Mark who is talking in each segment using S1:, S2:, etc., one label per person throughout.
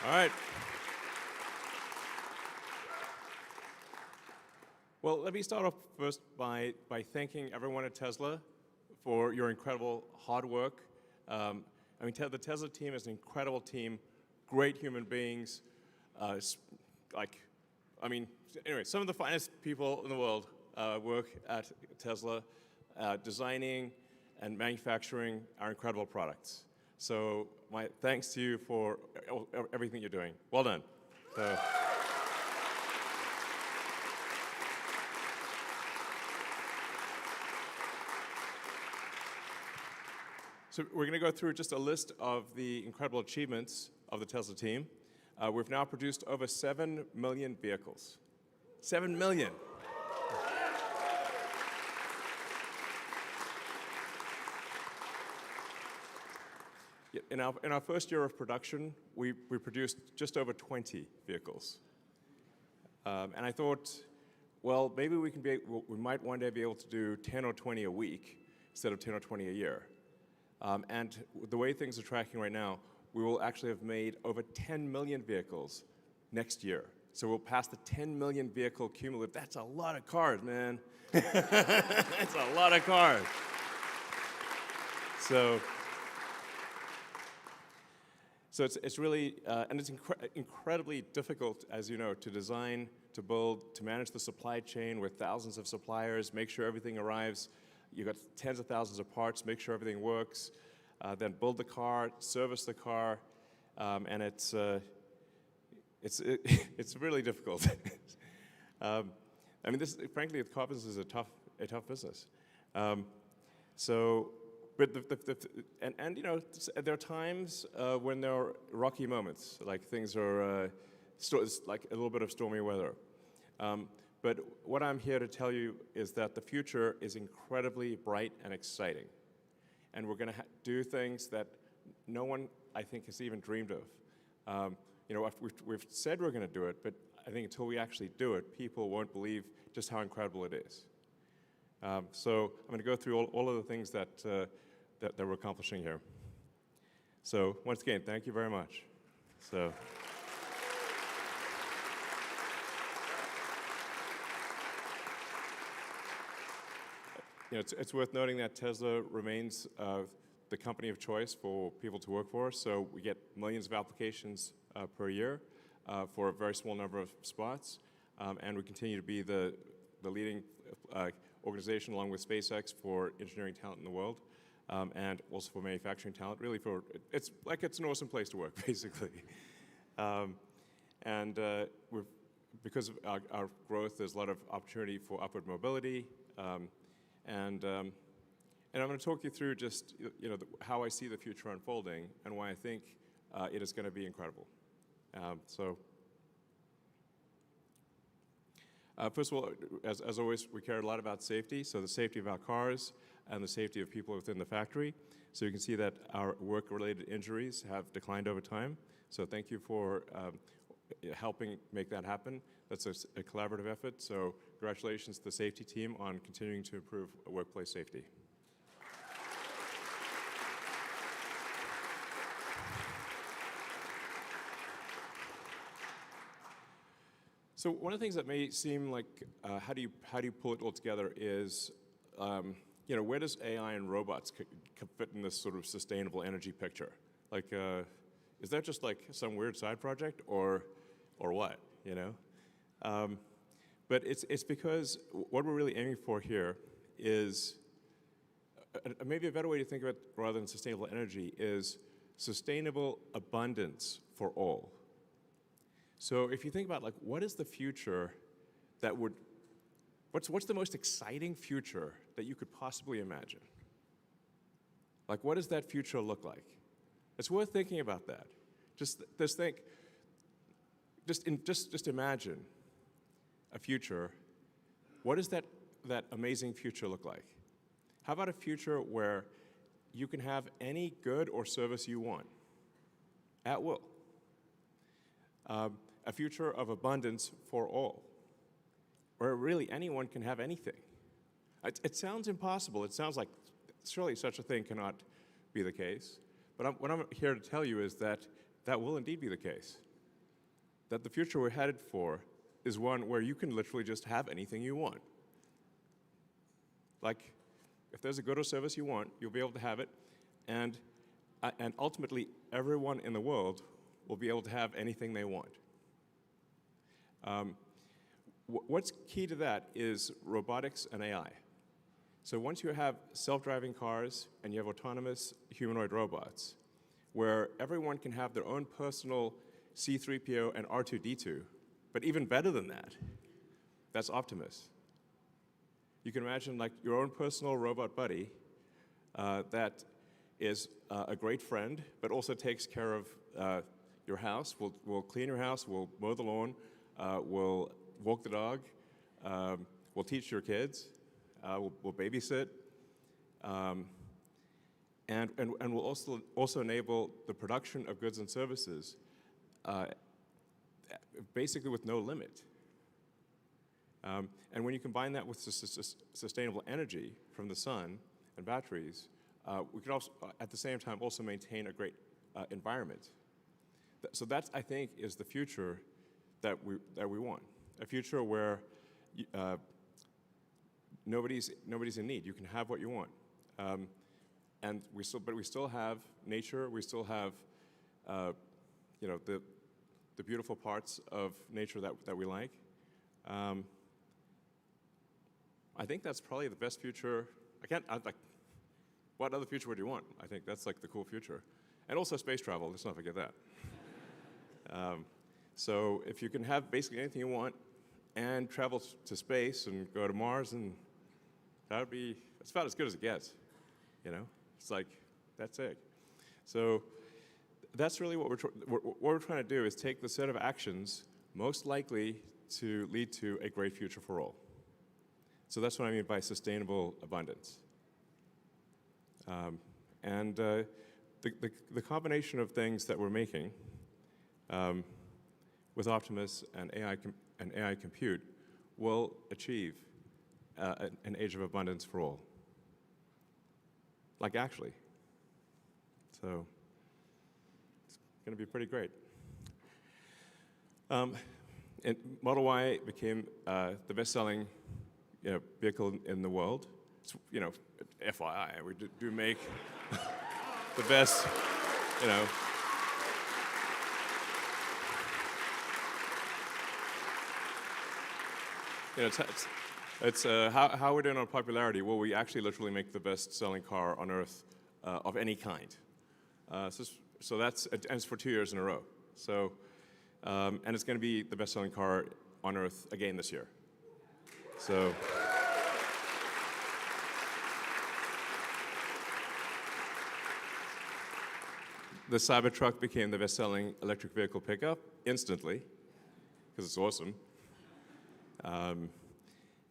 S1: All right. Well, let me start off first by thanking everyone at Tesla for your incredible hard work. The Tesla team is an incredible team, great human beings. Anyway, some of the finest people in the world work at Tesla, designing and manufacturing our incredible products. So my thanks to you for everything you're doing. Well done. So we're going to go through just a list of the incredible achievements of the Tesla team. We've now produced over 7 million vehicles. 7 million. In our first year of production, we produced just over 20 vehicles. And I thought, well, maybe we might one day be able to do 10 or 20 a week instead of 10 or 20 a year. And the way things are tracking right now, we will actually have made over 10 million vehicles next year. So we'll pass the 10 million vehicle cumulative. That's a lot of cars, man. That's a lot of cars. So it's really, and it's incredibly difficult, as you know, to design, to build, to manage the supply chain with thousands of suppliers, make sure everything arrives. You've got tens of thousands of parts, make sure everything works, then build the car, service the car, and it's really difficult. Frankly, the car business is a tough business. There are times when there are rocky moments, like things are, it's like a little bit of stormy weather. But what I'm here to tell you is that the future is incredibly bright and exciting. And we're going to do things that no one, I think, has even dreamed of. We've said we're going to do it, but I think until we actually do it, people won't believe just how incredible it is. So I'm going to go through all of the things that we're accomplishing here. So once again, thank you very much. It's worth noting that Tesla remains the company of choice for people to work for. So we get millions of applications per year for a very small number of spots. And we continue to be the leading organization along with SpaceX for engineering talent in the world. And also for manufacturing talent, really it's an awesome place to work, basically. Because of our growth, there's a lot of opportunity for upward mobility. And I'm going to talk you through just how I see the future unfolding and why I think it is going to be incredible. First of all, as always, we care a lot about safety, so the safety of our cars and the safety of people within the factory. So you can see that our work-related injuries have declined over time. So thank you for helping make that happen. That's a collaborative effort, so congratulations to the safety team on continuing to improve workplace safety. So one of the things that may seem like, how do you pull it all together is, where does AI and robots fit in this sort of sustainable energy picture? Like, is that just like some weird side project or what, But it's because what we're really aiming for here is, maybe a better way to think of it rather than sustainable energy is sustainable abundance for all. So if you think about what is the future that what's the most exciting future that you could possibly imagine? What does that future look like? It's worth thinking about that. Just imagine a future. What does that amazing future look like? How about a future where you can have any good or service you want at will? A future of abundance for all, where really anyone can have anything. It sounds impossible. It sounds like surely such a thing cannot be the case. But what I'm here to tell you is that will indeed be the case. that the future we're headed for is one where you can literally just have anything you want. Like, if there's a good or service you want, you'll be able to have it, and ultimately, everyone in the world will be able to have anything they want. What's key to that is robotics and AI. So once you have self-driving cars and you have autonomous humanoid robots, where everyone can have their own personal C-3PO and R2-D2, but even better than that, that's Optimus. You can imagine like your own personal robot buddy that is a great friend, but also takes care of your house, will clean your house, will mow the lawn, will walk the dog, will teach your kids, will babysit, and will also enable the production of goods and services basically with no limit. And when you combine that with sustainable energy from the sun and batteries, we can also, at the same time, also maintain a great environment. So that, I think, is the future that we want. A future where nobody's in need. You can have what you want, and we still have nature. We still have, the beautiful parts of nature that we like. I think that's probably the best future. What other future would you want? I think that's like the cool future. And also space travel, let's not forget that. So if you can have basically anything you want and travel to space and go to Mars, and that's about as good as it gets, It's like, that's it. So that's really what we're trying to do, is take the set of actions most likely to lead to a great future for all. So that's what I mean by sustainable abundance. The combination of things that we're making with Optimus and AI compute will achieve an age of abundance for all. Like, actually. So it's going to be pretty great. And Model Y became the best-selling vehicle in the world. It's, FYI, we do make the best, it's how we're doing on popularity. Well, we actually literally make the best-selling car on Earth of any kind. So that's, and it's for 2 years in a row. So, and it's going to be the best-selling car on Earth again this year. So. The Cybertruck became the best-selling electric vehicle pickup instantly, because it's awesome.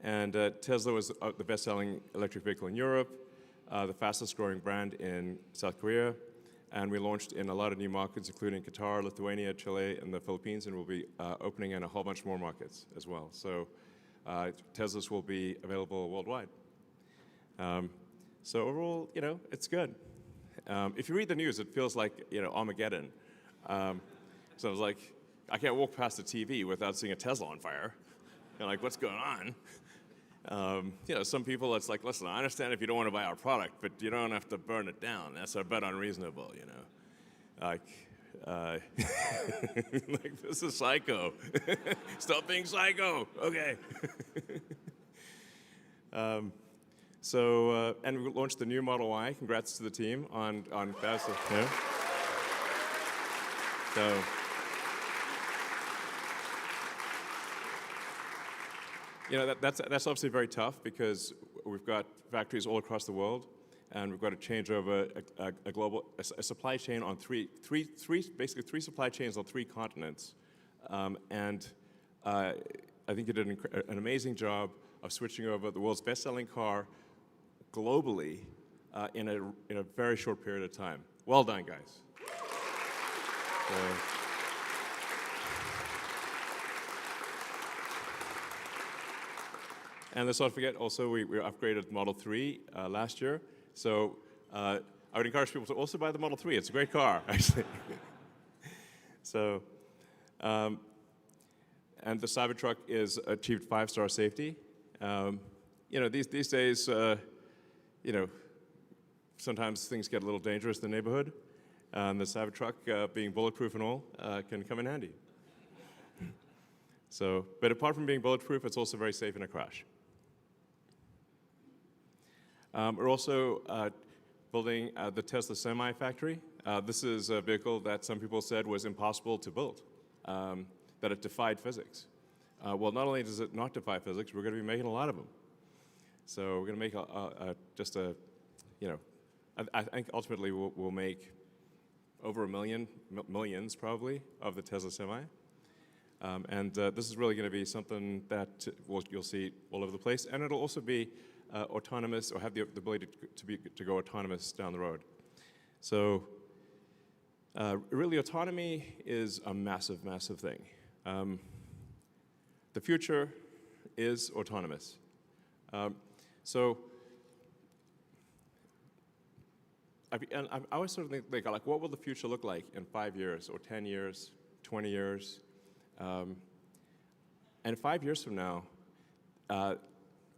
S1: And Tesla was the best-selling electric vehicle in Europe, the fastest-growing brand in South Korea, and we launched in a lot of new markets, including Qatar, Lithuania, Chile, and the Philippines, and we'll be opening in a whole bunch more markets as well. So Teslas will be available worldwide. So overall, it's good. If you read the news, it feels like, Armageddon. So I was like, I can't walk past the TV without seeing a Tesla on fire. Like, what's going on? Some people, it's like, listen, I understand if you don't want to buy our product, but you don't have to burn it down. That's a bit unreasonable, Like, like, this is psycho. Stop being psycho. Okay. And we launched the new Model Y. Congrats to the team on fast. So. That's obviously very tough because we've got factories all across the world, and we've got to change over a supply chain on basically three supply chains on 3 continents. I think you did an amazing job of switching over the world's best-selling car globally in a very short period of time. Well done, guys. And let's not forget, also, we upgraded Model 3 last year. So I would encourage people to also buy the Model 3. It's a great car, actually. So And the Cybertruck is achieved 5-star safety. These days, sometimes things get a little dangerous in the neighborhood. The Cybertruck, being bulletproof and all, can come in handy. But apart from being bulletproof, it's also very safe in a crash. We're also building the Tesla Semi factory. This is a vehicle that some people said was impossible to build, that it defied physics. Well, not only does it not defy physics, we're going to be making a lot of them. So we're going to make I think ultimately we'll make over millions probably, of the Tesla Semi. This is really going to be something that you'll see all over the place, and it'll also be autonomous, or have the ability to go autonomous down the road. So really, autonomy is a massive, massive thing. The future is autonomous. I always sort of think, like, what will the future look like in 5 years, or 10 years, 20 years? And 5 years from now,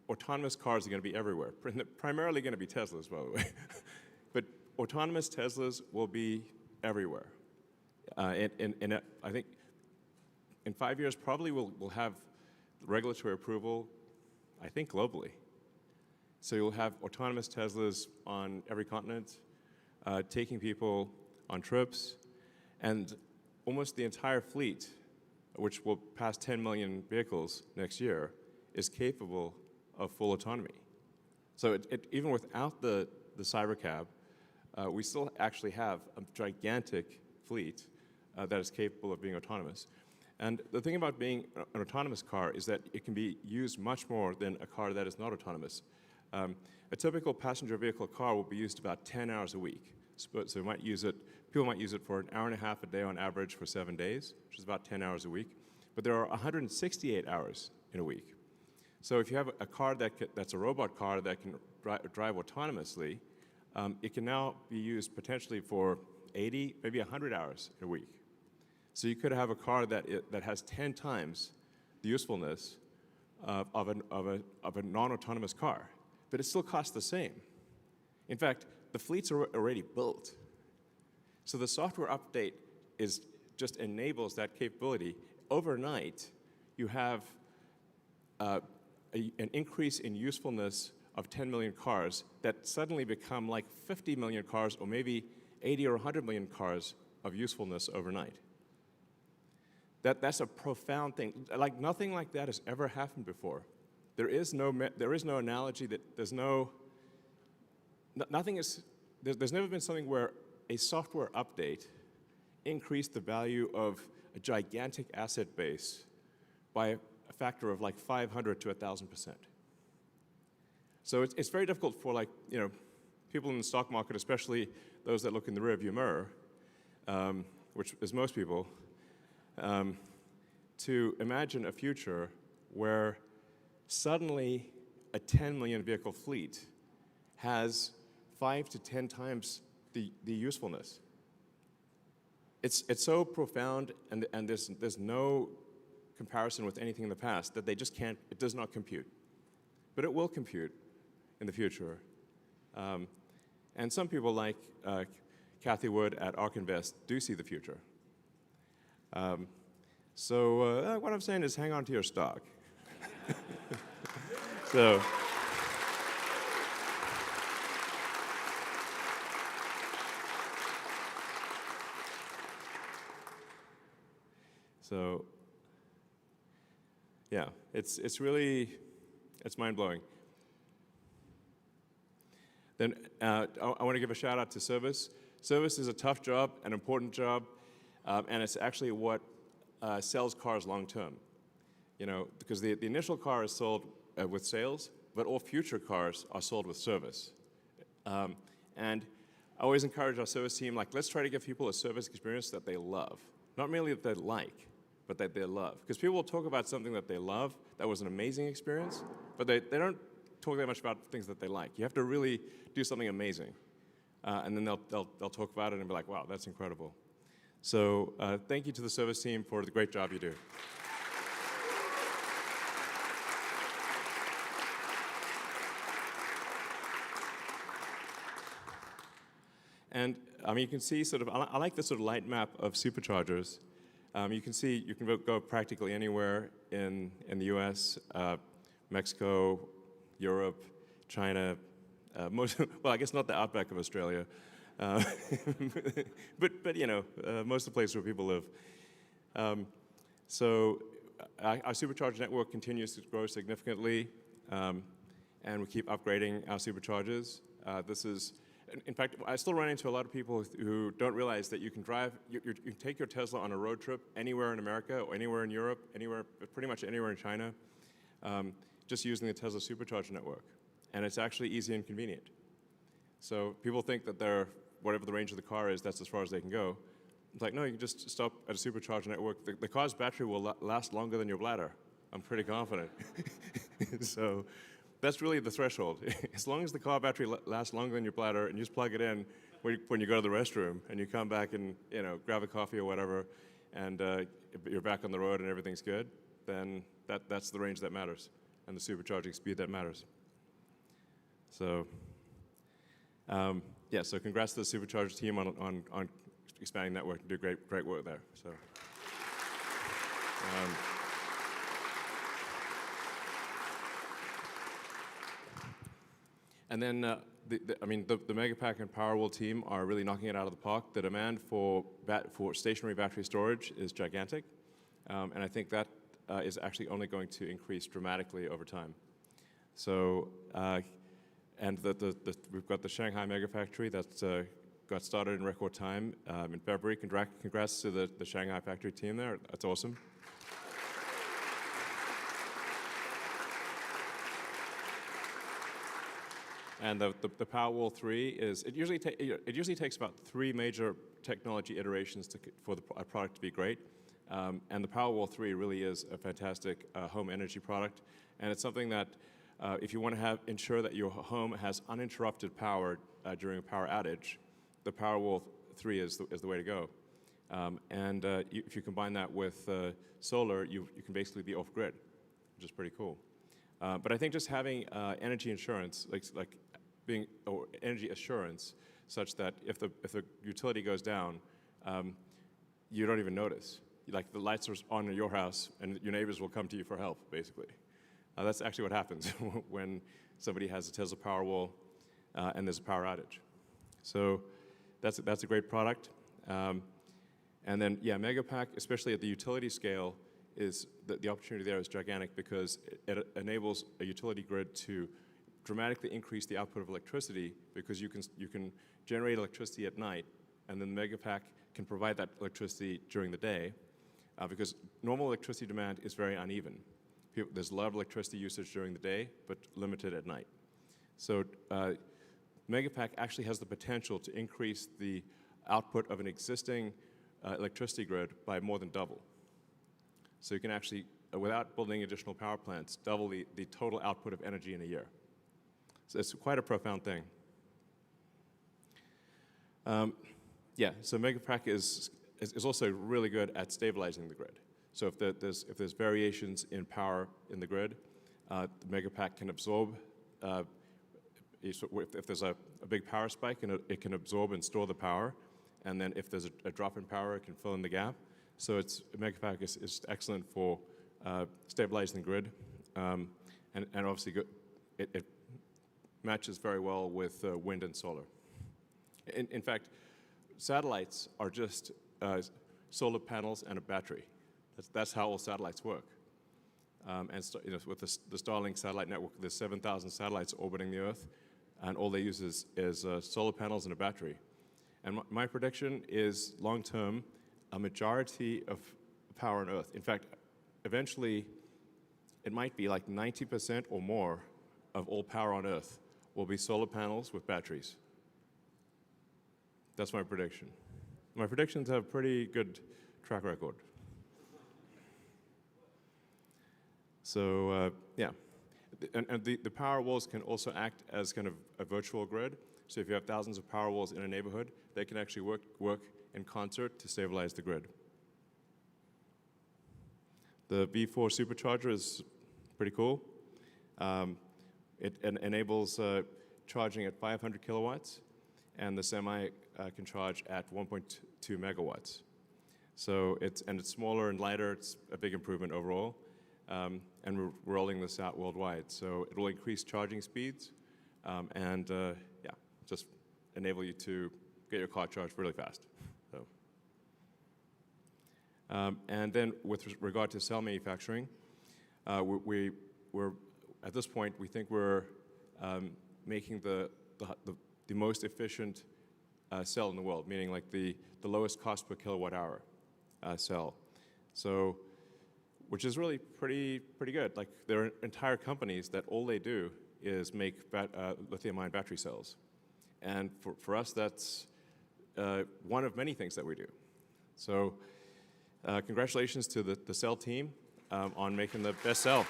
S1: autonomous cars are going to be everywhere. Primarily going to be Teslas, by the way. But autonomous Teslas will be everywhere. I think in 5 years, probably we'll have regulatory approval, I think, globally. So you'll have autonomous Teslas on every continent, taking people on trips, and almost the entire fleet, which will pass 10 million vehicles next year, is capable of full autonomy. So even without the CyberCab, we still actually have a gigantic fleet that is capable of being autonomous. And the thing about being an autonomous car is that it can be used much more than a car that is not autonomous. A typical passenger vehicle car will be used about 10 hours a week. So people might use it for an hour and a half a day on average for 7 days, which is about 10 hours a week. But there are 168 hours in a week. So if you have a car that's a robot car that can drive autonomously, it can now be used potentially for 80, maybe 100 hours in a week. So you could have a car that has 10 times the usefulness of a non-autonomous car, but it still costs the same. In fact, the fleets are already built. So the software update just enables that capability. Overnight, you have an increase in usefulness of 10 million cars that suddenly become like 50 million cars, or maybe 80 or 100 million cars of usefulness overnight. That's a profound thing. Like, nothing like that has ever happened before. There's never been something where a software update increased the value of a gigantic asset base by a factor of like 500 to 1,000%. So it's very difficult for, people in the stock market, especially those that look in the rearview mirror, which is most people, to imagine a future where suddenly a 10 million vehicle fleet has 5 to 10 times the usefulness. It's so profound, and there's no comparison with anything in the past that it does not compute. But it will compute in the future. And some people like Kathy Wood at ARK Invest do see the future. So what I'm saying is, hang on to your stock. So yeah, it's mind-blowing. Then I want to give a shout out to service. Service is a tough job, an important job, and it's actually what sells cars long-term. Because the initial car is sold with sales, but all future cars are sold with service. And I always encourage our service team, let's try to give people a service experience that they love. Not merely that they like, but that they love. Because people will talk about something that they love, that was an amazing experience, but they don't talk that much about things that they like. You have to really do something amazing. And then they'll talk about it and be like, wow, that's incredible. So thank you to the service team for the great job you do. And I mean, you can see sort of, I like this sort of light map of superchargers. You can see you can go practically anywhere in the US, Mexico, Europe, China, well, I guess not the outback of Australia, but you know, most of the places where people live. So our supercharger network continues to grow significantly, and we keep upgrading our superchargers. This is, in fact, I still run into a lot of people who don't realize that you can drive, you can take your Tesla on a road trip anywhere in America or anywhere in Europe, anywhere, pretty much anywhere in China, just using the Tesla supercharger network. And it's actually easy and convenient. So people think that whatever the range of the car is, that's as far as they can go. It's like, no, you can just stop at a supercharger network. The car's battery will last longer than your bladder. I'm pretty confident. So that's really the threshold. As long as the car battery lasts longer than your bladder, and you just plug it in when you go to the restroom, and you come back and grab a coffee or whatever, and you're back on the road and everything's good, then that's the range that matters, and the supercharging speed that matters. So, yeah. So congrats to the supercharger team on expanding network and do great work there. So. And then, I mean, the Megapack and Powerwall team are really knocking it out of the park. The demand for stationary battery storage is gigantic, and I think that is actually only going to increase dramatically over time. So, and we've got the Shanghai Megafactory that's got started in record time in February. Congrats to the Shanghai factory team there. That's awesome. And the Powerwall 3 is, it usually takes about 3 major technology iterations for a product to be great. And the Powerwall 3 really is a fantastic home energy product. And it's something that if you want to ensure that your home has uninterrupted power during a power outage, the Powerwall 3 is the way to go. If you combine that with solar, you can basically be off-grid, which is pretty cool. But I think just having energy insurance, or energy assurance, such that if the utility goes down, you don't even notice. Like the lights are on in your house, and your neighbors will come to you for help, basically. That's actually what happens when somebody has a Tesla Powerwall and there's a power outage. So that's a great product. And then, yeah, Megapack, especially at the utility scale, is the opportunity there is gigantic because it enables a utility grid to dramatically increase the output of electricity because you can generate electricity at night, and then the Megapack can provide that electricity during the day because normal electricity demand is very uneven. There's a lot of electricity usage during the day, but limited at night. So Megapack actually has the potential to increase the output of an existing electricity grid by more than double. So you can actually, without building additional power plants, double the total output of energy in a year. So it's quite a profound thing. Yeah, so Megapack is also really good at stabilizing the grid. So if there's variations in power in the grid, the Megapack can absorb. If there's a big power spike, it can absorb and store the power, and then if there's a drop in power, it can fill in the gap. So Megapack is excellent for stabilizing the grid, and obviously it matches very well with wind and solar. In fact, satellites are just solar panels and a battery. That's how all satellites work. With the Starlink satellite network, there's 7,000 satellites orbiting the Earth, and all they use is solar panels and a battery. And my prediction is, long-term, a majority of power on Earth. In fact, eventually, it might be like 90% or more of all power on Earth will be solar panels with batteries. That's my prediction. My predictions have a pretty good track record. So, yeah. And the power walls can also act as kind of a virtual grid. So if you have thousands of power walls in a neighborhood, they can actually work in concert to stabilize the grid. The V4 supercharger is pretty cool. It enables charging at 500 kilowatts, and the Semi can charge at 1.2 megawatts. So it's smaller and lighter. It's a big improvement overall. And we're rolling this out worldwide. So it will increase charging speeds and just enable you to get your car charged really fast. So. And then with regard to cell manufacturing, we're at this point, we think we're making the most efficient cell in the world, meaning like the lowest cost per kilowatt hour cell. So, which is really pretty good. Like there are entire companies that all they do is make lithium-ion battery cells. And for us, that's one of many things that we do. So congratulations to the cell team on making the best cell.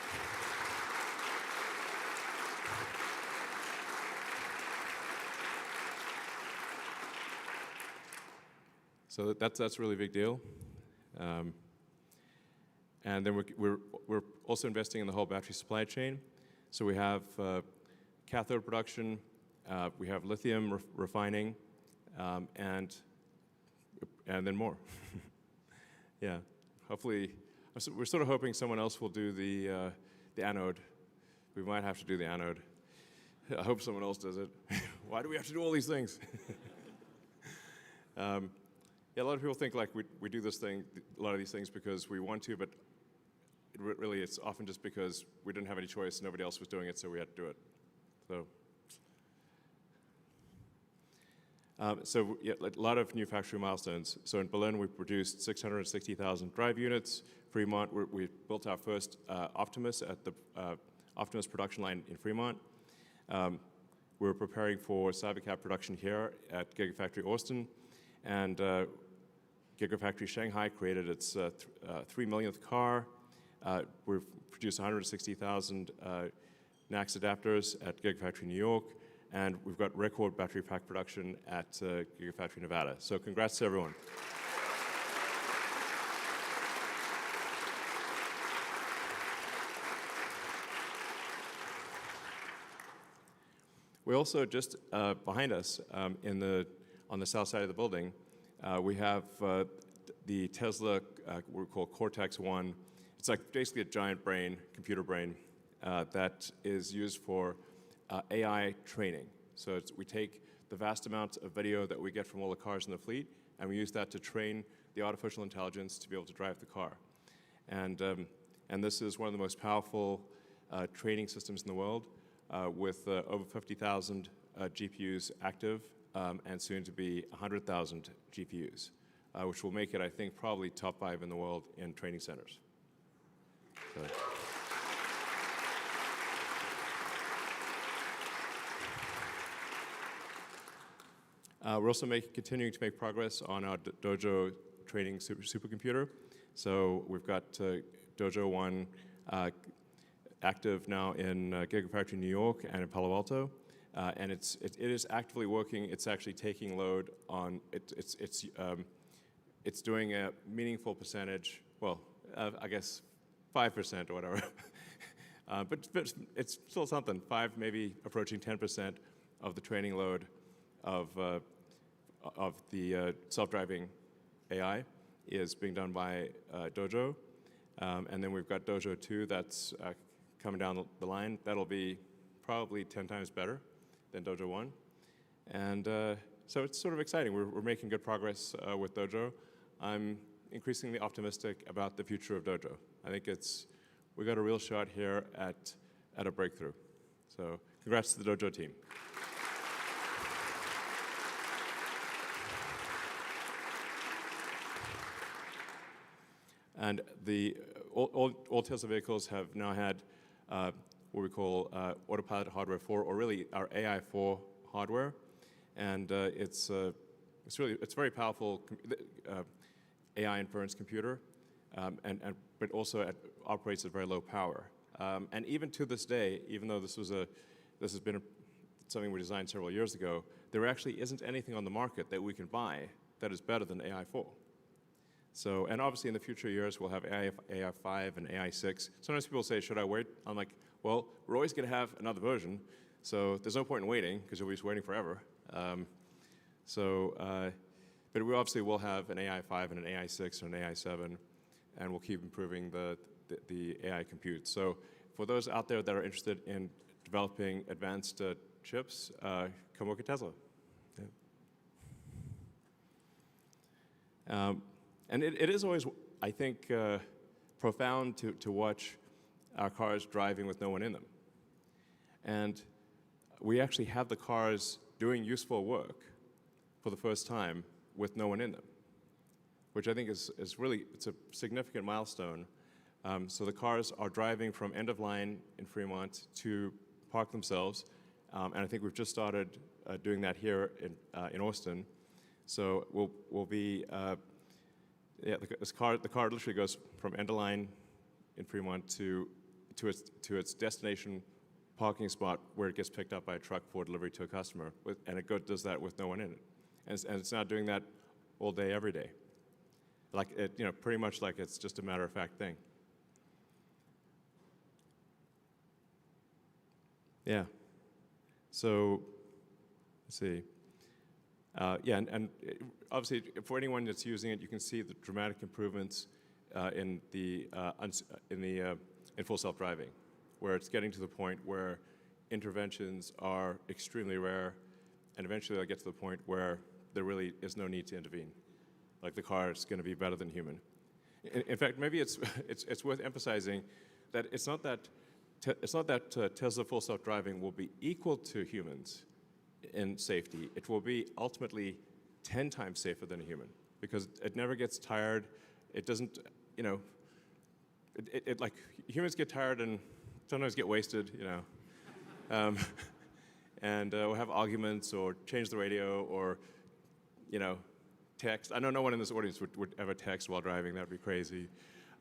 S1: So that's a really big deal. And then we're also investing in the whole battery supply chain. So we have cathode production, we have lithium refining, and then more. Yeah, hopefully, we're sort of hoping someone else will do the anode. We might have to do the anode. I hope someone else does it. Why do we have to do all these things? Yeah, a lot of people think like we do a lot of these things because we want to, but really it's often just because we didn't have any choice, nobody else was doing it, so we had to do it. So yeah, a lot of new factory milestones. So in Berlin, we produced 660,000 drive units. Fremont, we built our first Optimus at the Optimus production line in Fremont. We're preparing for CyberCab production here at Gigafactory Austin. And Gigafactory Shanghai created its 3 millionth car. We've produced 160,000 NACS adapters at Gigafactory New York. And we've got record battery pack production at Gigafactory Nevada. So congrats to everyone. We also just behind us on the south side of the building, we have the Tesla, we call Cortex-1. It's like basically a giant brain, computer brain, that is used for AI training. So we take the vast amount of video that we get from all the cars in the fleet, and we use that to train the artificial intelligence to be able to drive the car. And this is one of the most powerful training systems in the world, with over 50,000 GPUs active, and soon to be 100,000 GPUs, which will make it, I think, probably top 5 in the world in training centers. So. We're also continuing to make progress on our Dojo training supercomputer. So we've got Dojo 1 active now in Gigafactory New York and in Palo Alto. And it is actively working. It's actually taking load on, it's doing a meaningful percentage, well, I guess 5% or whatever. But it's still something, 5, maybe approaching 10% of the training load of the self-driving AI is being done by Dojo. And then we've got Dojo 2 that's coming down the line. That'll be probably 10 times better than Dojo 1. And so it's sort of exciting. We're making good progress with Dojo. I'm increasingly optimistic about the future of Dojo. I think we got a real shot here at a breakthrough. So congrats to the Dojo team. And all Tesla vehicles have now had what we call Autopilot Hardware 4, or really our AI 4 hardware, and it's very powerful AI inference computer, but also operates at very low power. And even to this day, even though this has been something we designed several years ago, there actually isn't anything on the market that we can buy that is better than AI 4. So, and obviously in the future years, we'll have AI 5 and AI 6. Sometimes people say, should I wait? I'm like, well, we're always going to have another version, so there's no point in waiting, because you'll be just waiting forever. So, but we obviously will have an AI 5 and an AI 6 and an AI 7, and we'll keep improving the AI compute. So for those out there that are interested in developing advanced chips, come work at Tesla. Yeah. And it is always, I think, profound to watch our cars driving with no one in them. And we actually have the cars doing useful work for the first time with no one in them, which I think is really, it's a significant milestone. So the cars are driving from end of line in Fremont to park themselves, and I think we've just started doing that here in Austin. So we'll be, yeah, the car literally goes from end of line in Fremont to its destination parking spot where it gets picked up by a truck for delivery to a customer, and it does that with no one in it. And it's now doing that all day, every day. Like it, pretty much like it's just a matter-of-fact thing. Yeah. So, let's see. Yeah, and obviously, for anyone that's using it, you can see the dramatic improvements in full self-driving, where it's getting to the point where interventions are extremely rare, and eventually they'll get to the point where there really is no need to intervene. Like the car is going to be better than human. In fact, maybe it's worth emphasizing that it's not that Tesla full self-driving will be equal to humans in safety. It will be ultimately 10 times safer than a human because it never gets tired. It doesn't, like humans get tired and sometimes get wasted, and we'll have arguments or change the radio or, text. I know no one in this audience would ever text while driving. That would be crazy.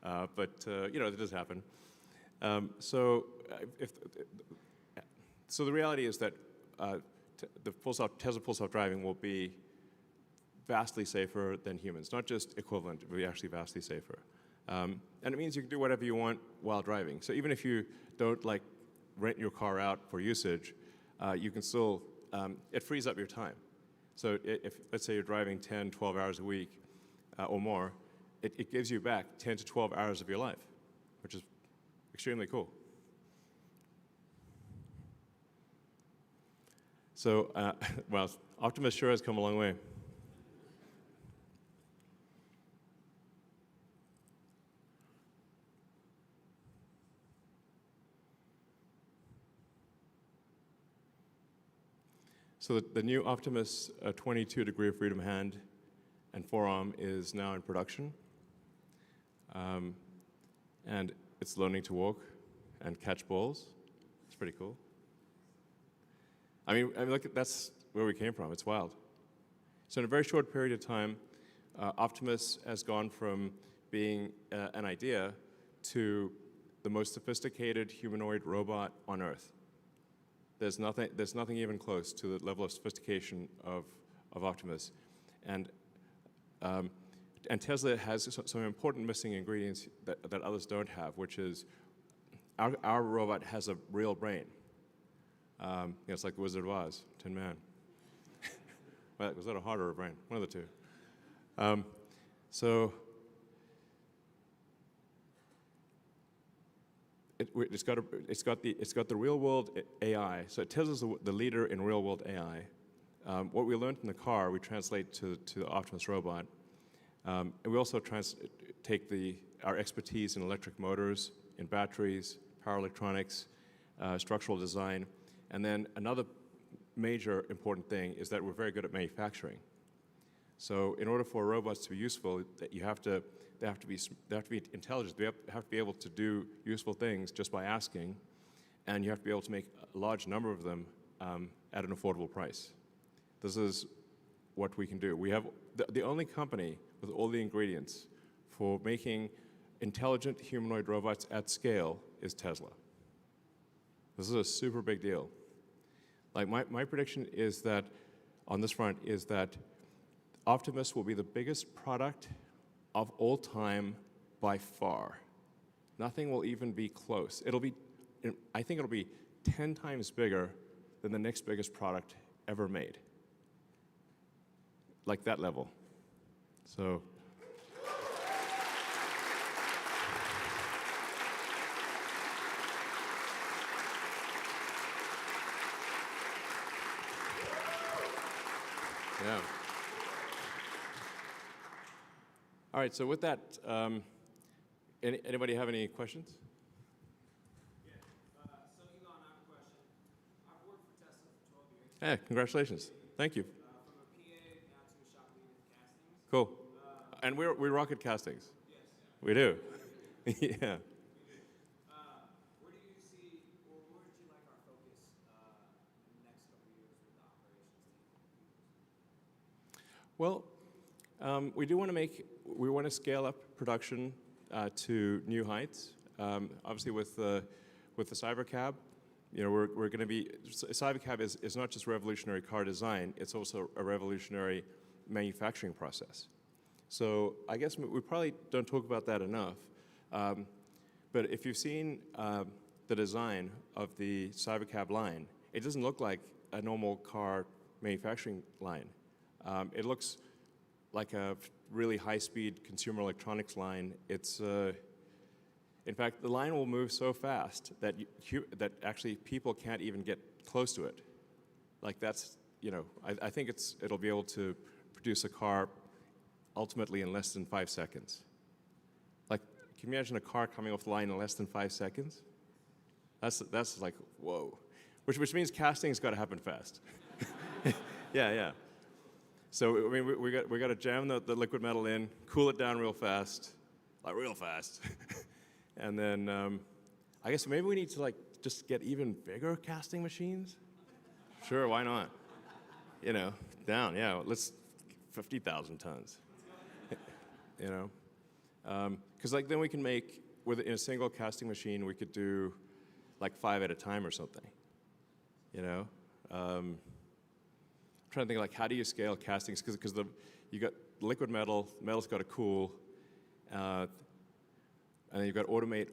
S1: But it does happen. So the reality is that Tesla full self-driving will be vastly safer than humans. Not just equivalent, it will be actually vastly safer. And it means you can do whatever you want while driving. So even if you don't rent your car out for usage, you can still, it frees up your time. So if, let's say you're driving 10, 12 hours a week or more, it gives you back 10 to 12 hours of your life, which is extremely cool. So, well, Optimus sure has come a long way. So the new Optimus 22 degree of freedom hand and forearm is now in production. And it's learning to walk and catch balls. It's pretty cool. I mean, look, that's where we came from. It's wild. So in a very short period of time, Optimus has gone from being an idea to the most sophisticated humanoid robot on Earth. There's nothing even close to the level of sophistication of Optimus. And Tesla has some important missing ingredients that others don't have, which is our robot has a real brain. It's like the Wizard of Oz, Tin Man. Well, was that a heart or a brain? One of the two. So it's got the real world AI. So Tesla's the leader in real world AI. What we learned in the car, we translate to the Optimus robot. And we also take our expertise in electric motors, in batteries, power electronics, structural design. And then another major important thing is that we're very good at manufacturing. So in order for robots to be useful, they have to be intelligent. They have to be able to do useful things just by asking, and you have to be able to make a large number of them at an affordable price. This is what we can do. We have the only company with all the ingredients for making intelligent humanoid robots at scale is Tesla. This is a super big deal. Like my prediction is that, on this front, is that Optimus will be the biggest product of all time by far. Nothing will even be close. I think it'll be 10 times bigger than the next biggest product ever made. like that level. So. Yeah. All right, so with that, anybody have any questions?
S2: Yeah. So Elon, I have a question. I've worked for Tesla for 12 years.
S1: Hey, congratulations. Thank you.
S2: From a PA now to a shop leader in castings.
S1: Cool. And we rocket castings.
S2: Yes.
S1: We do. Yeah.
S2: Where do you see, or where would you like our focus in the next couple of years with the operations team?
S1: Well, we want to scale up production to new heights. Obviously, with the CyberCab, we're going to be. CyberCab is not just revolutionary car design; it's also a revolutionary manufacturing process. So I guess we probably don't talk about that enough. But if you've seen the design of the CyberCab line, it doesn't look like a normal car manufacturing line. It looks like a really high-speed consumer electronics line. It's, in fact, the line will move so fast that that actually people can't even get close to it. Like that's, I think it'll be able to produce a car ultimately in less than 5 seconds. Like, can you imagine a car coming off the line in less than 5 seconds? That's like, whoa. Which means casting's got to happen fast. Yeah. So I mean, we got to jam the liquid metal in, cool it down real fast, and then I guess maybe we need to just get even bigger casting machines. Sure, why not? Down, yeah. Let's 50,000 tons. Because then we can make in a single casting machine we could do 5 at a time or something. I'm trying to think how do you scale castings because you got liquid metal's got to cool, and then you've got to automate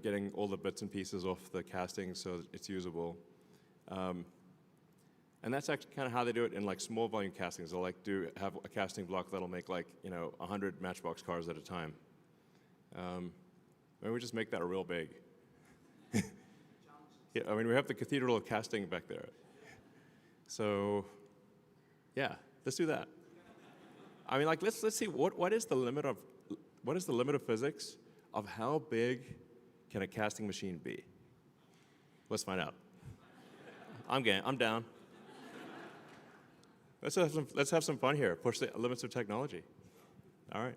S1: getting all the bits and pieces off the casting so it's usable. And that's actually kind of how they do it in small volume castings. They'll have a casting block that'll make 100 Matchbox cars at a time. Maybe we just make that real big. Yeah, I mean we have the Cathedral of Casting back there. So, yeah, let's do that. I mean, let's see what is the limit of physics of how big can a casting machine be? Let's find out. I'm down. Let's have some fun here. Push the limits of technology. All right.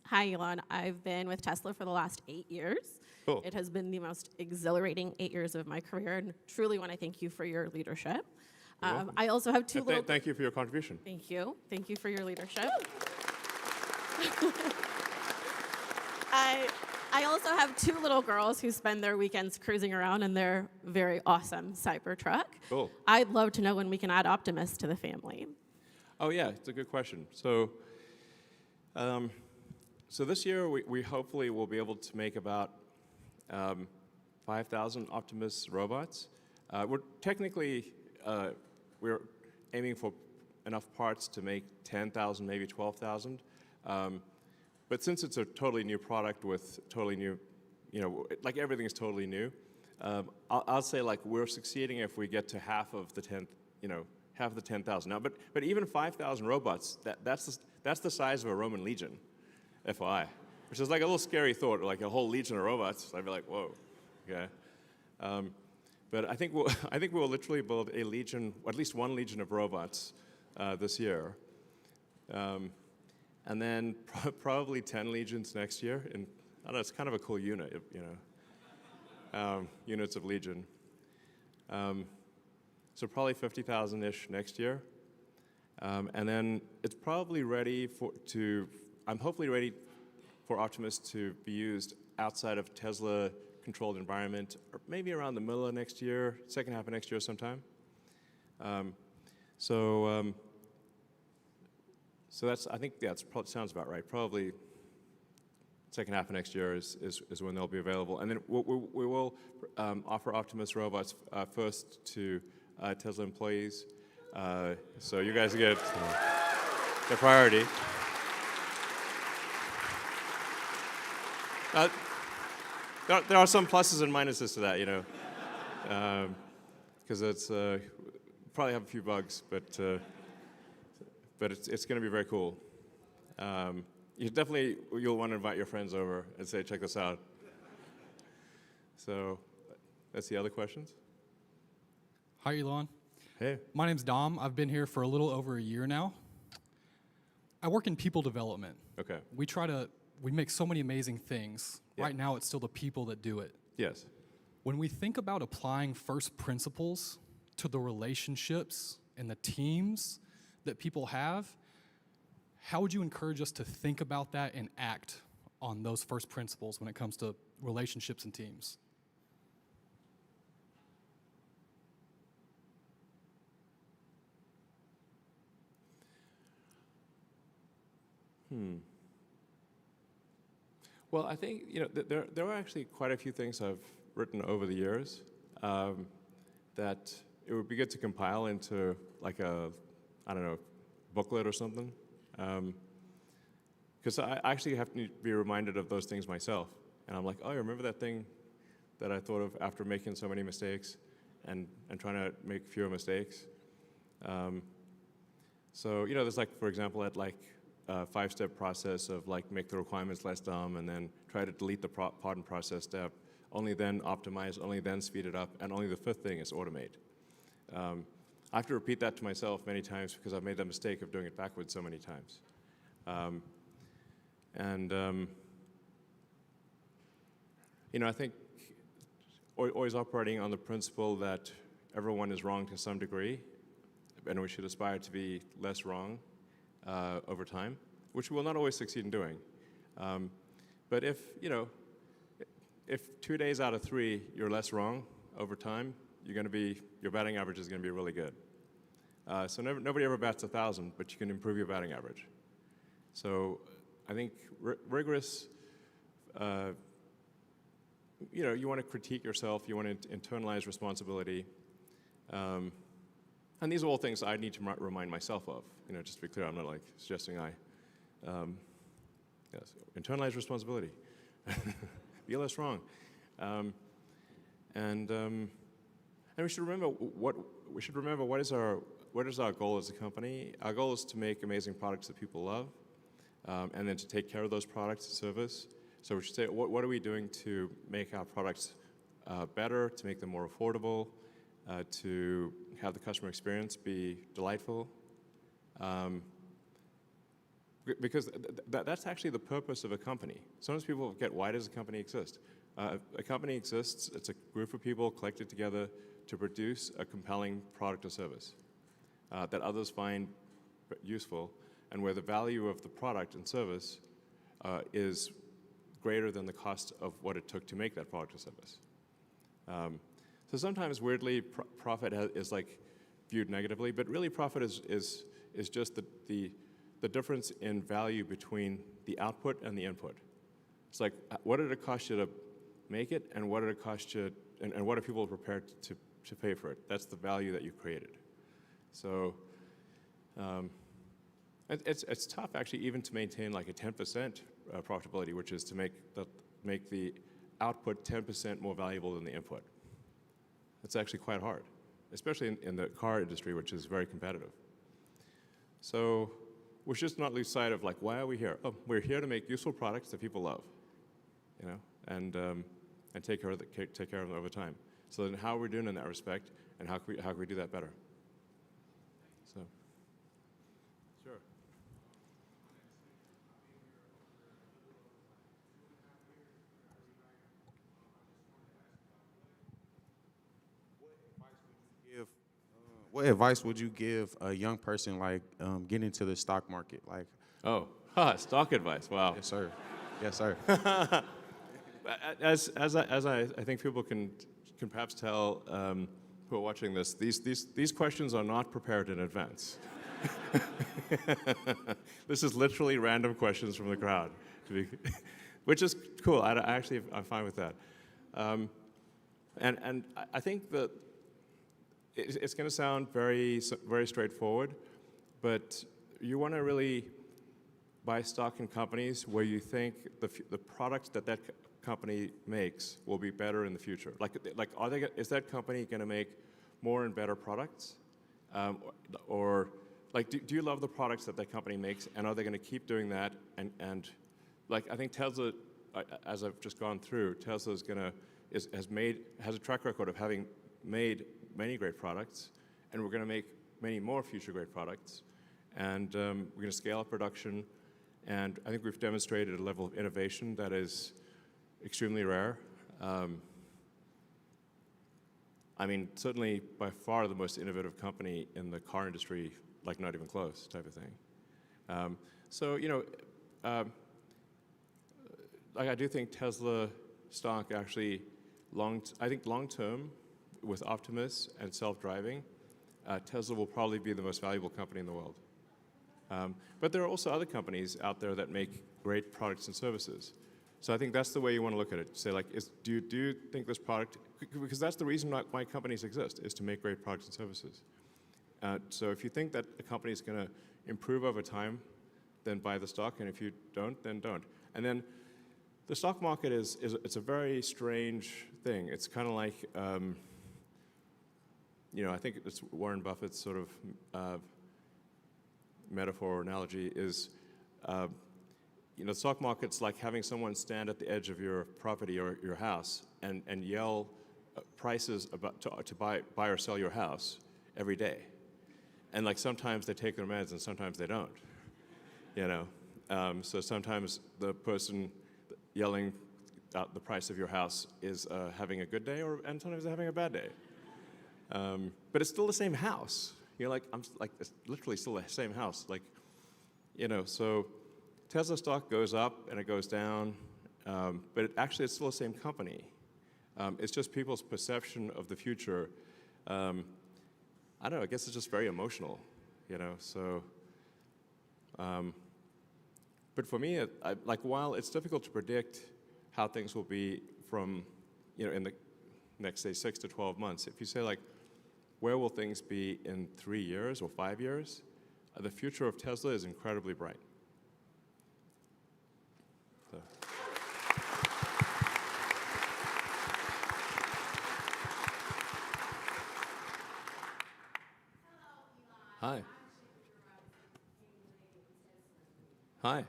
S3: Hi, Elon. I've been with Tesla for the last 8 years.
S1: Cool.
S3: It has been the most exhilarating 8 years of my career, and truly want to thank you for your leadership. I also have two little...
S1: Thank you for your contribution.
S3: Thank you. Thank you for your leadership. I also have 2 little girls who spend their weekends cruising around in their very awesome Cybertruck.
S1: Cool.
S3: I'd love to know when we can add Optimus to the family.
S1: Oh yeah, it's a good question. So this year we hopefully will be able to make about 5,000 Optimus robots. We're technically we're aiming for enough parts to make 10,000, maybe 12,000. But since it's a totally new product with totally new, everything is totally new, I'll say we're succeeding if we get to half of the 10,000. Now, but even 5,000 robots, that's the size of a Roman legion, FYI, which is a little scary thought, a whole legion of robots. I'd be like, whoa, okay. But I think we'll literally build a legion, at least one legion of robots this year. And then probably 10 legions next year. And I don't know, it's kind of a cool unit, units of legion. So probably 50,000-ish next year. And then it's probably ready I'm hopefully ready for Optimus to be used outside of Tesla-controlled environment, or maybe around the middle of next year, second half of next year sometime. So I think that sounds about right. Probably second half of next year is when they'll be available. And then we will offer Optimus robots first to Tesla employees. So you guys get... the priority. There are some pluses and minuses to that, you know, because it's probably have a few bugs, but it's going to be very cool. You'll want to invite your friends over and say, check this out. So, that's the other questions.
S4: Hi, Elon.
S1: Hey.
S4: My name's Dom. I've been here for a little over a year now. I work in people development.
S1: Okay.
S4: We make so many amazing things.
S1: Yeah.
S4: Right now, it's still the people that do it.
S1: Yes.
S4: When we think about applying first principles to the relationships and the teams that people have, how would you encourage us to think about that and act on those first principles when it comes to relationships and teams?
S1: Well, I think, you know, there are actually quite a few things I've written over the years that it would be good to compile into like a, I don't know, booklet or something. Because I actually have to be reminded of those things myself. And I'm like, oh, I remember that thing that I thought of after making so many mistakes and trying to make fewer mistakes. So, you know, there's like, for example, at like a 5-step process of like make the requirements less dumb and then try to delete the part and process step, only then optimize, only then speed it up, and only the 5th thing is automate. I have to repeat that to myself many times because I've made the mistake of doing it backwards so many times. You know, I think always operating on the principle that everyone is wrong to some degree, and we should aspire to be less wrong over time, which we will not always succeed in doing. But if, you know, if 2 days out of 3 you're less wrong over time, your batting average is going to be really good. So nobody ever bats 1,000, but you can improve your batting average. So I think rigorous, you know, you want to critique yourself, you want to internalize responsibility. And these are all things I need to remind myself of. You know, just to be clear, I'm not like suggesting yes, internalize responsibility. Be less wrong. And we should remember what is our goal as a company. Our goal is to make amazing products that people love, and then to take care of those products and service. So we should say, what are we doing to make our products better, to make them more affordable, to have the customer experience be delightful? Because that's actually the purpose of a company. Sometimes people forget, why does a company exist? A company exists, it's a group of people collected together to produce a compelling product or service that others find useful, and where the value of the product and service is greater than the cost of what it took to make that product or service. So sometimes, weirdly, profit is like viewed negatively, but really profit is just the difference in value between the output and the input. It's like, what did it cost you to make it, and what did it cost you, and what are people prepared to pay for it? That's the value that you created. So it's tough, actually, even to maintain like a 10% profitability, which is to make the output 10% more valuable than the input. It's actually quite hard, especially in the car industry, which is very competitive. So we should just not lose sight of like, why are we here? Oh, we're here to make useful products that people love, you know, and take care of them over time. So then, how are we doing in that respect, and how can we do that better? So, sure.
S5: What advice would you give a young person like getting into the stock market? Like,
S1: Stock advice. Wow.
S5: yes, sir. Yes, sir.
S1: As I think people can perhaps tell who are watching this, these questions are not prepared in advance. This is literally random questions from the crowd, which is cool. I'm fine with that. And I think that it's going to sound very, very straightforward, but you want to really buy stock in companies where you think the products that company makes will be better in the future. Like is that company going to make more and better products? Or like, do you love the products that company makes, and are they going to keep doing that? And like, I think Tesla, as I've just gone through, Tesla has a track record of having made many great products, and we're going to make many more future great products. And we're going to scale up production, and I think we've demonstrated a level of innovation that is extremely rare. I mean, certainly by far the most innovative company in the car industry, like not even close type of thing. So, you know, like I do think Tesla stock actually, I think long term, with Optimus and self-driving, Tesla will probably be the most valuable company in the world. But there are also other companies out there that make great products and services. So I think that's the way you want to look at it. Say like, do you think this product, because that's the reason why companies exist, is to make great products and services. So if you think that a company is going to improve over time, then buy the stock, and if you don't, then don't. And then the stock market it's a very strange thing. It's kind of like, you know, I think it's Warren Buffett's sort of metaphor or analogy is, you know, the stock market's like having someone stand at the edge of your property or your house and yell prices to buy or sell your house every day. And like sometimes they take their meds and sometimes they don't, you know. So sometimes the person yelling out the price of your house is having a good day, and sometimes they're having a bad day. But it's still the same house. You're like, it's literally still the same house. Like, you know, so Tesla stock goes up and it goes down, but actually it's still the same company. It's just people's perception of the future. I don't know, I guess it's just very emotional, you know, so. But for me, like while it's difficult to predict how things will be from, you know, in the next, say, 6 to 12 months, if you say like, where will things be in 3 years or 5 years, the future of Tesla is incredibly bright. So. Hi. Hi.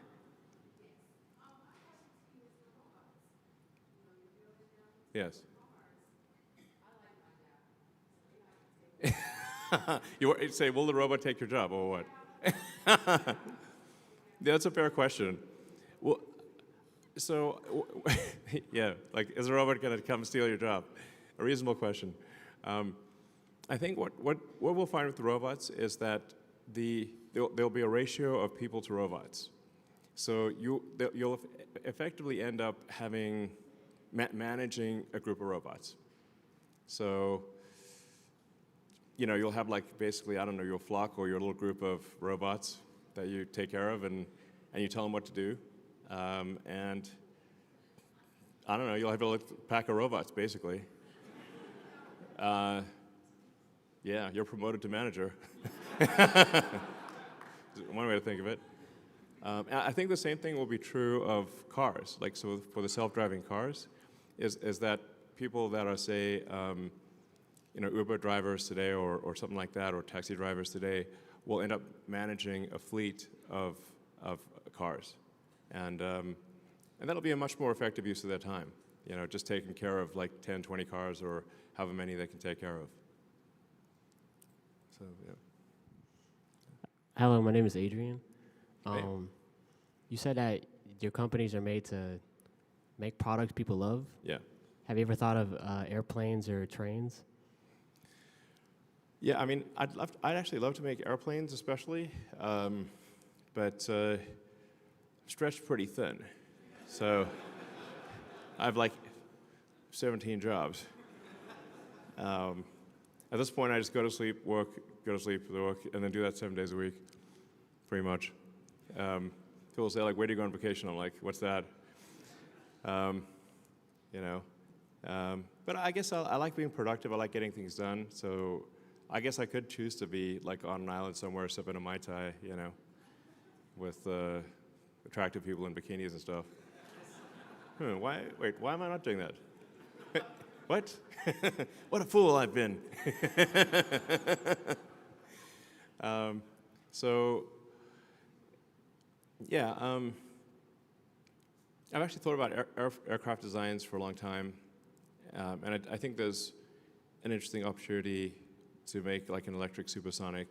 S1: Yes. You say, will the robot take your job, or what? That's a fair question. Well, so, yeah, like, is a robot going to come steal your job? A reasonable question. I think what we'll find with the robots is that there'll be a ratio of people to robots. So you'll effectively end up having managing a group of robots. So, you know, you'll have like basically, I don't know, your flock or your little group of robots that you take care of, and you tell them what to do. And I don't know, you'll have a little pack of robots, basically. Yeah, you're promoted to manager. One way to think of it. I think the same thing will be true of cars. Like, so for the self-driving cars, is that people that are, say, you know, Uber drivers today or something like that, or taxi drivers today, will end up managing a fleet of cars. And that'll be a much more effective use of their time. You know, just taking care of like 10, 20 cars or however many they can take care of. So, yeah.
S6: Hello, my name is Adrian.
S1: Hey.
S6: You said that your companies are made to make products people love.
S1: Yeah.
S6: Have you ever thought of airplanes or trains?
S1: Yeah, I mean, I'd actually love to make airplanes, especially, but stretched pretty thin. So I have like 17 jobs. At this point, I just go to sleep, work, go to sleep, work, and then do that 7 days a week, pretty much. People say, like, where do you go on vacation? I'm like, what's that? You know. But I guess I like being productive. I like getting things done. So I guess I could choose to be, like, on an island somewhere sipping a Mai Tai, you know. with attractive people in bikinis and stuff. Why am I not doing that? What? What a fool I've been. I've actually thought about aircraft designs for a long time, and I think there's an interesting opportunity to make like an electric supersonic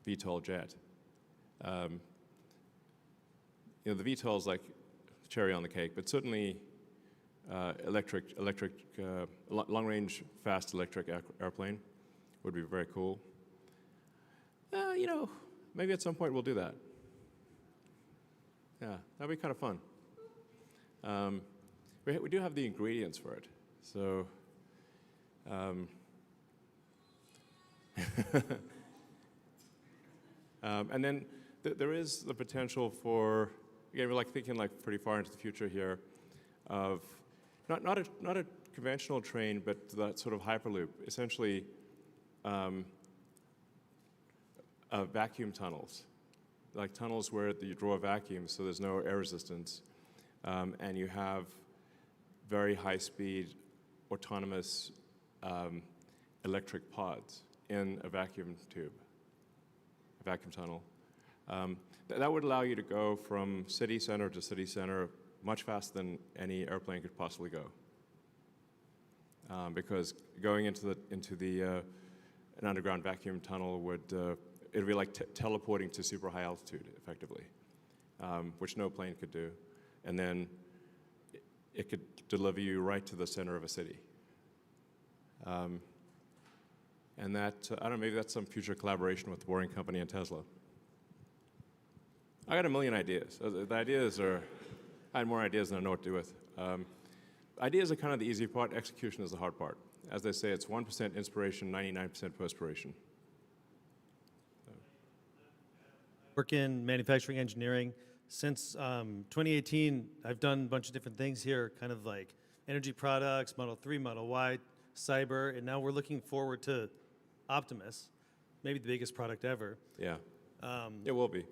S1: VTOL jet. The VTOL is like cherry on the cake, but certainly long-range, fast electric airplane would be very cool. Maybe at some point we'll do that. Yeah, that'd be kind of fun. We do have the ingredients for it, so. And then there is the potential for, again, we're like thinking like pretty far into the future here, of not a conventional train, but that sort of hyperloop, essentially vacuum tunnels, like tunnels where you draw a vacuum so there's no air resistance, and you have very high-speed autonomous electric pods in a vacuum tube, a vacuum tunnel. That would allow you to go from city center to city center much faster than any airplane could possibly go. Because going into an underground vacuum tunnel would it'd be like teleporting to super high altitude, effectively, which no plane could do, and then it could deliver you right to the center of a city. And that, I don't know, maybe that's some future collaboration with the Boring Company and Tesla. I got a million ideas. The ideas are, I had more ideas than I know what to do with. Ideas are kind of the easy part. Execution is the hard part. As they say, it's 1% inspiration, 99% perspiration.
S7: Work in manufacturing engineering. Since 2018, I've done a bunch of different things here, kind of like energy products, Model 3, Model Y, cyber, and now we're looking forward to Optimus, maybe the biggest product ever.
S1: Yeah, it will be.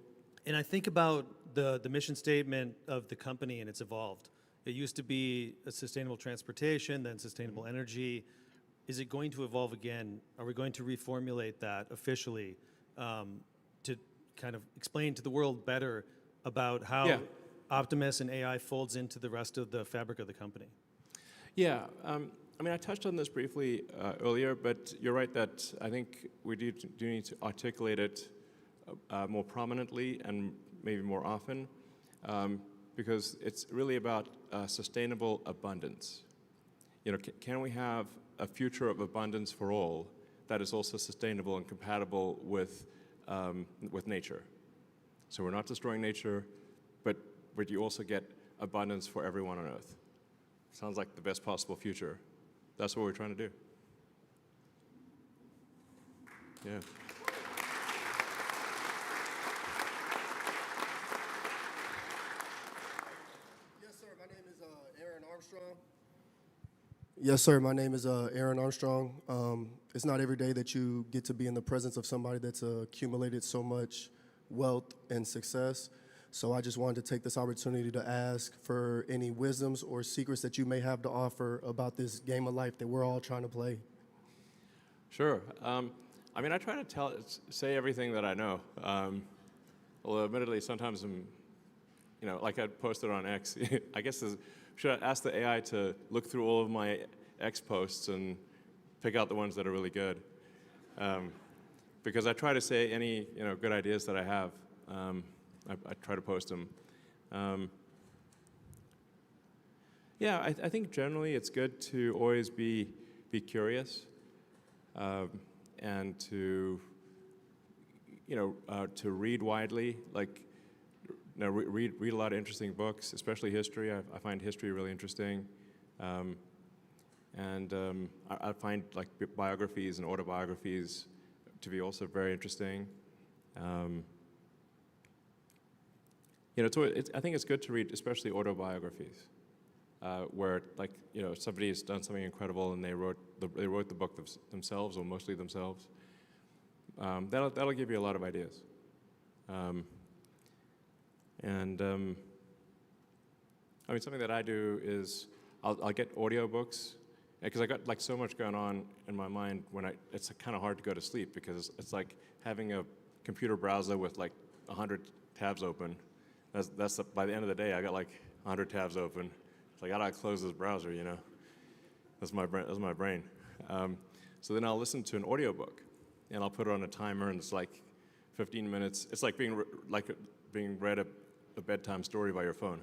S7: And I think about the mission statement of the company, and it's evolved. It used to be a sustainable transportation, then sustainable energy. Is it going to evolve again? Are we going to reformulate that officially to kind of explain to the world better about how Optimus and AI folds into the rest of the fabric of the company?
S1: Yeah, I mean, I touched on this briefly earlier, but you're right that I think we do need to articulate it more prominently and maybe more often, because it's really about sustainable abundance. Can we have a future of abundance for all that is also sustainable and compatible with nature? So we're not destroying nature, but you also get abundance for everyone on Earth. Sounds like the best possible future. That's what we're trying to do. Yeah.
S8: Yes, sir. My name is Aaron Armstrong. Yes, sir. My name is Aaron Armstrong. It's not every day that you get to be in the presence of somebody that's accumulated so much wealth and success. So I just wanted to take this opportunity to ask for any wisdoms or secrets that you may have to offer about this game of life that we're all trying to play.
S1: Sure. I mean, I try to say everything that I know. Although, admittedly, sometimes I'm, like I posted on X. I guess should I ask the AI to look through all of my X posts and pick out the ones that are really good? Because I try to say any good ideas that I have. I try to post them. Yeah, I think generally it's good to always be curious and to read widely. Like, read a lot of interesting books, especially history. I find history really interesting, and I find like biographies and autobiographies to be also very interesting. I think it's good to read, especially autobiographies, where somebody has done something incredible and they wrote the book themselves, or mostly themselves. That'll give you a lot of ideas. And I mean, something that I do is I'll get audiobooks, because I got like so much going on in my mind when it's kind of hard to go to sleep, because it's like having a computer browser with like 100 tabs open. By the end of the day, I got like 100 tabs open. It's like, I gotta close this browser, you know? That's my brain. So then I'll listen to an audiobook, and I'll put it on a timer, and it's like 15 minutes. It's like being read a bedtime story by your phone.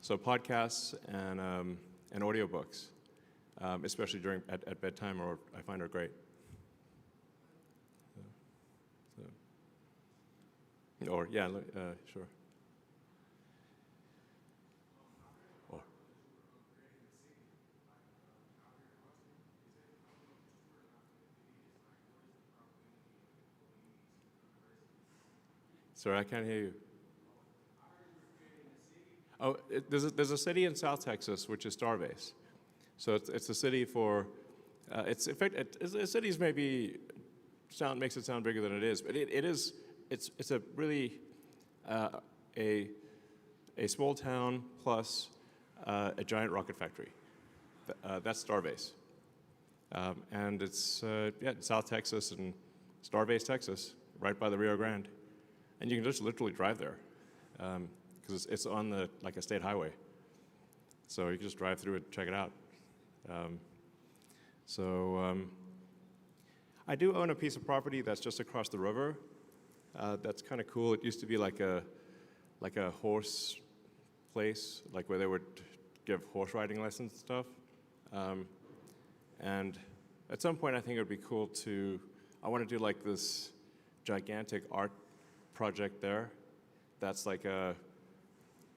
S1: So podcasts and audiobooks, especially at bedtime, I find are great. Or yeah, sure. Or. Sorry, I can't hear you. Oh, there's a city in South Texas which is Starbase. So it's a city for, it's in fact, cities maybe makes it sound bigger than it is, but it's a really a small town plus a giant rocket factory. That's Starbase. And it's South Texas and Starbase, Texas, right by the Rio Grande. And you can just literally drive there, because it's on like a state highway. So you can just drive through it, check it out. I do own a piece of property that's just across the river. That's kind of cool. It used to be like a horse place, like where they would give horse riding lessons and stuff. And at some point, I think it would be cool I want to do like this gigantic art project there that's like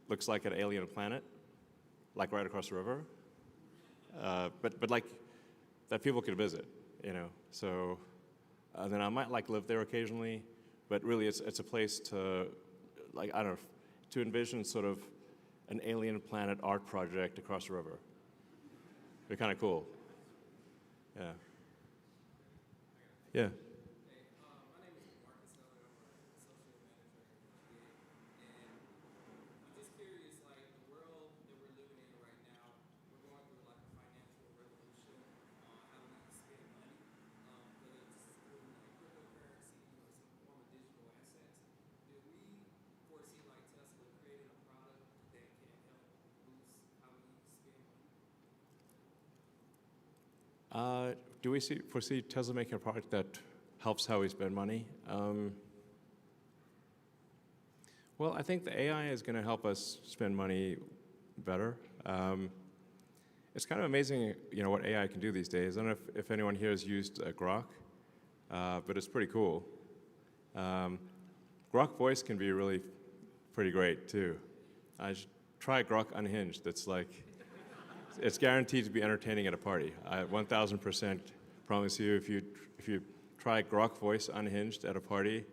S1: looks like an alien planet, like right across the river. But like that people could visit, you know. So then I might like live there occasionally, but really it's a place to, like, I don't know, to envision sort of an alien planet art project across the river. It'd be kind of cool. Yeah. Yeah. Do we foresee Tesla making a product that helps how we spend money? Well, I think the AI is going to help us spend money better. It's kind of amazing, you know, what AI can do these days. I don't know if anyone here has used Grok, but it's pretty cool. Grok voice can be really pretty great too. I should try Grok Unhinged. It's guaranteed to be entertaining at a party. I 1,000% promise you, if you try Grok Voice Unhinged at a party,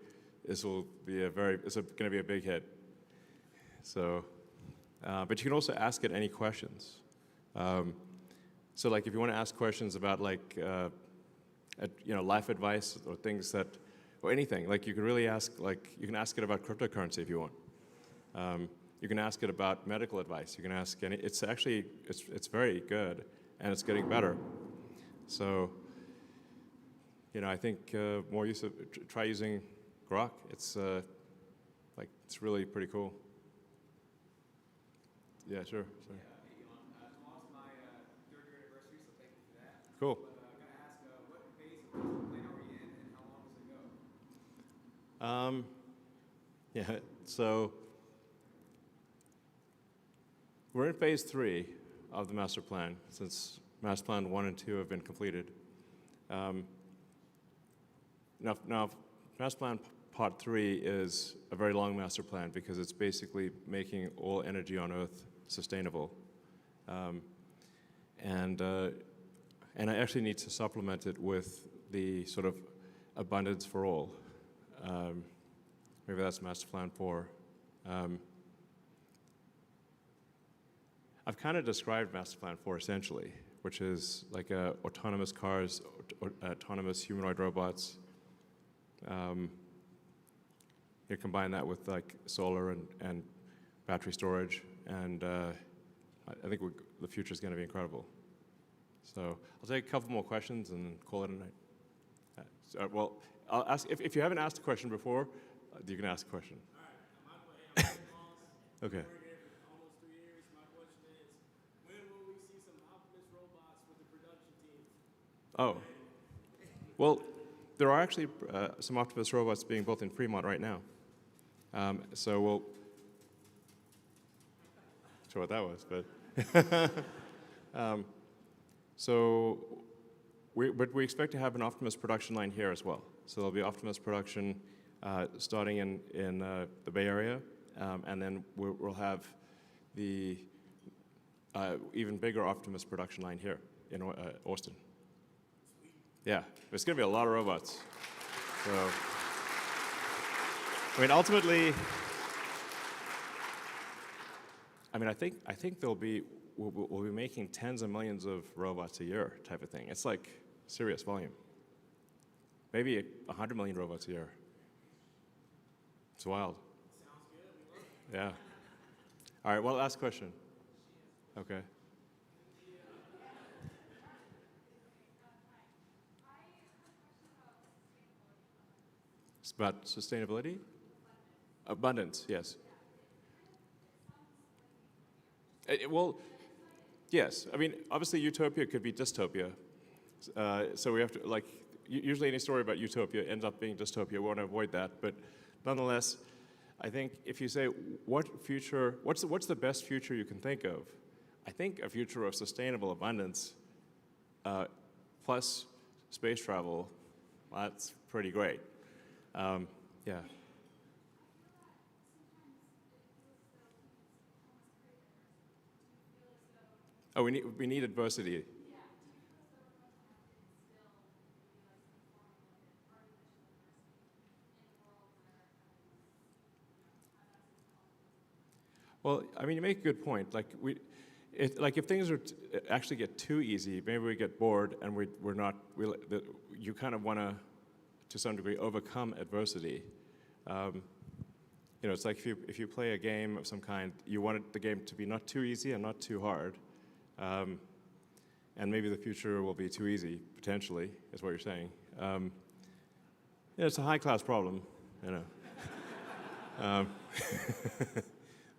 S1: it's going to be a big hit. So, but you can also ask it any questions. So, like, if you want to ask questions about like, life advice or things or anything, like you can really ask, you can ask it about cryptocurrency if you want. You can ask it about medical advice. You can ask it's very good, and it's getting better. So, you know, I think more try using Grok. It's really pretty cool. Yeah, sure. Sorry.
S2: Tomorrow's my third year anniversary, so thank you for that.
S1: Cool.
S2: But I'm going to ask, what phase of the plan are we in, and how long does it go?
S1: So we're in phase 3 of the master plan, since master plan 1 and 2 have been completed. Now, master plan part 3 is a very long master plan because it's basically making all energy on Earth sustainable. And I actually need to supplement it with the sort of abundance for all. Maybe that's master plan 4. I've kind of described master plan 4 essentially, which is like autonomous cars, autonomous humanoid robots. you combine that with like solar and battery storage, and I think the future is going to be incredible. So I'll take a couple more questions and call it a night. Well, I'll ask if you haven't asked a question before, you can ask a question.
S2: All right, my question.
S1: Okay.
S2: We're here for almost 3 years. My question is, when will we see some Optimus robots with the production team?
S1: Oh, well, there are actually some Optimus robots being built in Fremont right now. So we'll. Not sure what that was, but. But we expect to have an Optimus production line here as well. So there'll be Optimus production starting in the Bay Area, and then we'll have the even bigger Optimus production line here in Austin. Yeah, there's going to be a lot of robots. So, I mean, ultimately, I mean, I think we'll be making tens of millions of robots a year type of thing. It's like serious volume. Maybe 100 million robots a year. It's wild.
S2: Sounds good. We love it.
S1: Yeah. All right, well, last question. Okay. It's about sustainability? Abundance, yes. Well, yes. I mean, obviously, utopia could be dystopia. So we have to, like, usually any story about utopia ends up being dystopia. We want to avoid that. But nonetheless, I think if you say, what's the best future you can think of? I think a future of sustainable abundance plus space travel, well, that's pretty great. Yeah. Oh, we need adversity. Well, I mean, you make a good point. Like if things actually get too easy, maybe we get bored and you kind of want to some degree, overcome adversity. It's like if you play a game of some kind, you want the game to be not too easy and not too hard. And maybe the future will be too easy, potentially, is what you're saying. It's a high-class problem, you know.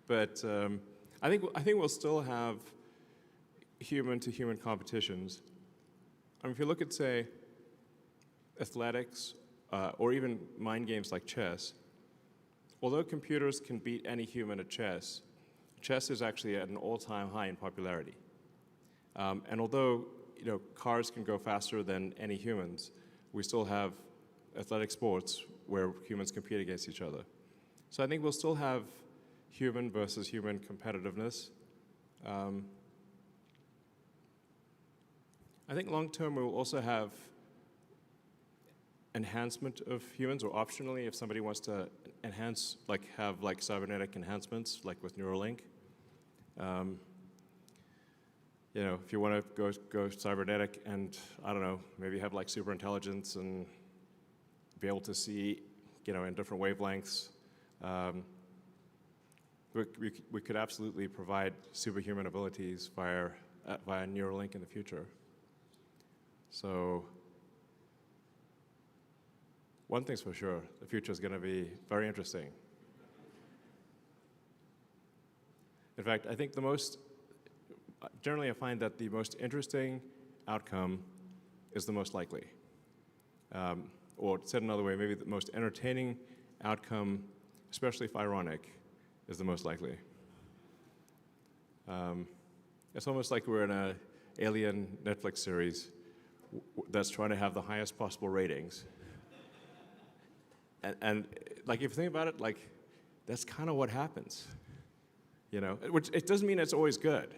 S1: But I think we'll still have human-to-human competitions. I mean, if you look at, say, athletics, or even mind games like chess, although computers can beat any human at chess, chess is actually at an all-time high in popularity. And although cars can go faster than any humans, we still have athletic sports where humans compete against each other. So I think we'll still have human versus human competitiveness. I think long-term we will also have enhancement of humans, or optionally, if somebody wants to enhance, have cybernetic enhancements, like with Neuralink. If you want to go cybernetic and, I don't know, maybe have super intelligence and be able to see, in different wavelengths, we could absolutely provide superhuman abilities via Neuralink in the future. So one thing's for sure, the future is going to be very interesting. In fact, I think generally I find that the most interesting outcome is the most likely. Or said another way, maybe the most entertaining outcome, especially if ironic, is the most likely. It's almost like we're in an alien Netflix series that's trying to have the highest possible ratings. And if you think about it, that's kind of what happens. Which it doesn't mean it's always good.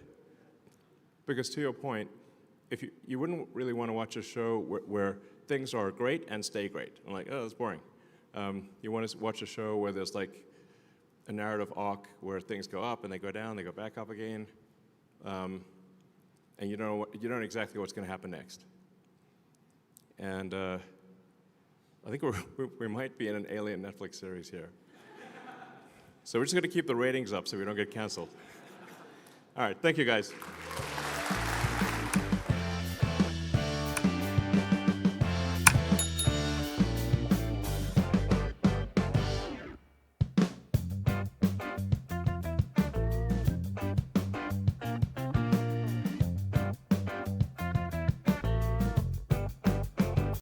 S1: Because to your point, if you wouldn't really want to watch a show where things are great and stay great. I'm like, oh, that's boring. You want to watch a show where there's a narrative arc where things go up and they go down, they go back up again, and you don't know exactly what's going to happen next. And I think we might be in an alien Netflix series here. So we're just going to keep the ratings up so we don't get canceled. All right, thank you guys.